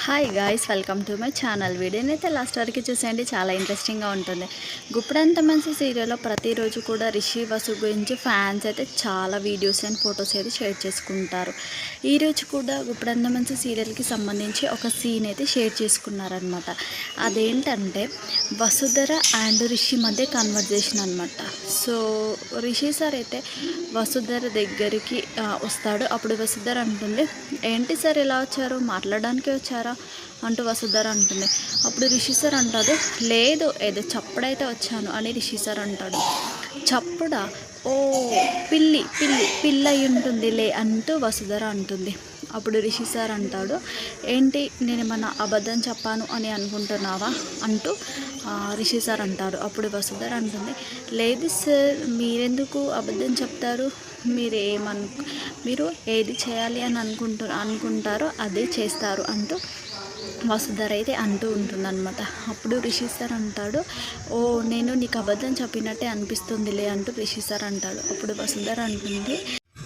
Hi guys, welcome to my channel. వీడియోని అయితే last వరకు చూసేయండి, చాలా ఇంట్రెస్టింగ్గా ఉంటుంది. గుప్పుడంత మంచి సీరియల్లో ప్రతిరోజు కూడా రిషి వసు గురించి ఫ్యాన్స్ అయితే చాలా వీడియోస్ అండ్ ఫొటోస్ అయితే షేర్ చేసుకుంటారు. ఈరోజు కూడా గుప్పుడంత మంచి సీరియల్కి సంబంధించి ఒక సీన్ అయితే షేర్ చేసుకున్నారనమాట. అదేంటంటే వసుధర అండ్ రిషి మధ్య కన్వర్జేషన్ అనమాట. సో రిషి సార్ అయితే వసుధర దగ్గరికి వస్తాడు. అప్పుడు వసుధర అంటుంది, ఏంటి సార్ ఇలా వచ్చారు, మాట్లాడడానికి వచ్చారా అంటూ వసుధర అంటుంది. అప్పుడు రిషి సార్ అంటాడు, లేదు ఏదో చప్పుడైతే వచ్చాను అని రిషి సార్ అంటాడు. చప్పుడా? ఓ పిల్లి పిల్లి పిల్ల అయి ఉంటుందిలే అంటూ వసుధర అంటుంది. అప్పుడు రిషి సార్ అంటాడు, ఏంటి నేను ఏమన్నా అబద్ధం చెప్పాను అని అనుకుంటున్నావా అంటూ రిషి సార్ అంటారు. అప్పుడు వసుధర అంటుంది, లేదు సార్, మీరెందుకు అబద్ధం చెప్తారు, మీరు ఏది చేయాలి అని అనుకుంటారో అదే చేస్తారు అంటూ వసుధర అయితే అంటూ ఉంటుందన్నమాట. అప్పుడు రిషి సార్ అంటాడు, ఓ నేను నీకు అబద్ధం చెప్పినట్టే అనిపిస్తుందిలే అంటూ రిషి సార్ అంటాడు. అప్పుడు వసుధర అంటుంది,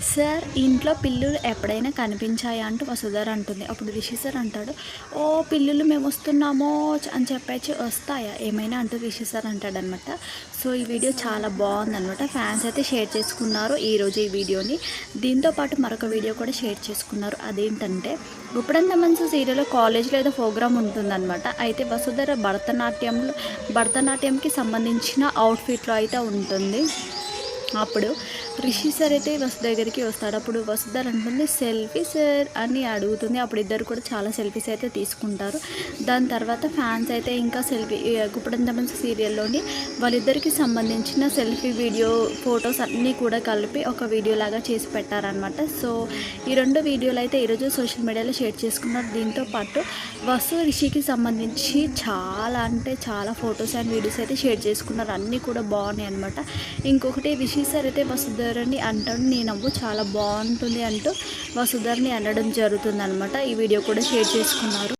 సార్ ఇంట్లో పిల్లులు ఎప్పుడైనా కనిపించాయా అంటూ వసుధర అంటుంది. అప్పుడు రిషి సార్ అంటాడు, ఓ పిల్లులు మేము వస్తున్నామో అని చెప్పేసి వస్తాయా ఏమైనా అంటూ రిషి సార్ అంటాడనమాట. సో ఈ వీడియో చాలా బాగుందనమాట. ఫ్యాన్స్ అయితే షేర్ చేసుకున్నారు ఈరోజు ఈ వీడియోని. దీంతోపాటు మరొక వీడియో కూడా షేర్ చేసుకున్నారు. అదేంటంటే గుప్పుడంత మంచి సీరియల్లో కాలేజ్లో ఏదో ప్రోగ్రామ్ ఉంటుందన్నమాట. అయితే వసుధర భరతనాట్యంకి సంబంధించిన అవుట్ఫిట్లో అయితే ఉంటుంది. అప్పుడు రిషి సార్ అయితే వసు దగ్గరికి వస్తాడు. అప్పుడు వసుధర అంటుంది, సెల్ఫీ సార్ అని అడుగుతుంది. అప్పుడు ఇద్దరు కూడా చాలా సెల్ఫీస్ అయితే తీసుకుంటారు. దాని తర్వాత ఫ్యాన్స్ అయితే ఇంకా గుప్పుడంత మంచి సీరియల్లోని వాళ్ళిద్దరికి సంబంధించిన సెల్ఫీ వీడియో ఫొటోస్ అన్నీ కూడా కలిపి ఒక వీడియో లాగా చేసి పెట్టారనమాట. సో ఈ రెండు వీడియోలు అయితే ఈరోజు సోషల్ మీడియాలో షేర్ చేసుకున్నారు. దీంతో పాటు వసు రిషికి సంబంధించి చాలా ఫొటోస్ అండ్ వీడియోస్ అయితే షేర్ చేసుకున్నారు. అన్నీ కూడా బాగున్నాయి అనమాట. ఇంకొకటి రిషి సార్ అయితే వసుధరని అంటాడు, నీ నవ్వు చాలా బాగుంటుంది అంటూ వసుధరని అనడం జరుగుతుంది అనమాట. ఈ వీడియో కూడా షేర్ చేసుకున్నారు.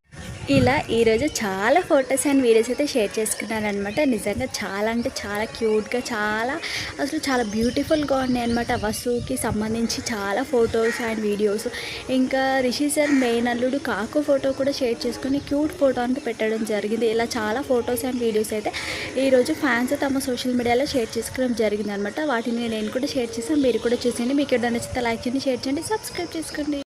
ఇలా ఈరోజు చాలా ఫొటోస్ అండ్ వీడియోస్ అయితే షేర్ చేసుకున్నారనమాట. నిజంగా చాలా అంటే చాలా క్యూట్గా అసలు చాలా బ్యూటిఫుల్గా ఉన్నాయి అనమాట. వసుకి సంబంధించి చాలా ఫొటోస్ అండ్ వీడియోస్. ఇంకా రిషి సార్ మెయిన్ అల్లుడు కాకు ఫోటో కూడా షేర్ చేసుకుని క్యూట్ ఫోటో అంటూ పెట్టడం జరిగింది. ఇలా చాలా ఫొటోస్ అండ్ వీడియోస్ అయితే ఈరోజు ఫ్యాన్స్ తమ సోషల్ మీడియాలో షేర్ చేసుకోవడం జరిగింది అనమాట. వాటిని నేను కూడా షేర్ చేశాను, మీరు కూడా చూసేయండి. మీకు ఏదైనా నచ్చితే లైక్ చేయండి, షేర్ చేయండి, సబ్స్క్రైబ్ చేసుకోండి.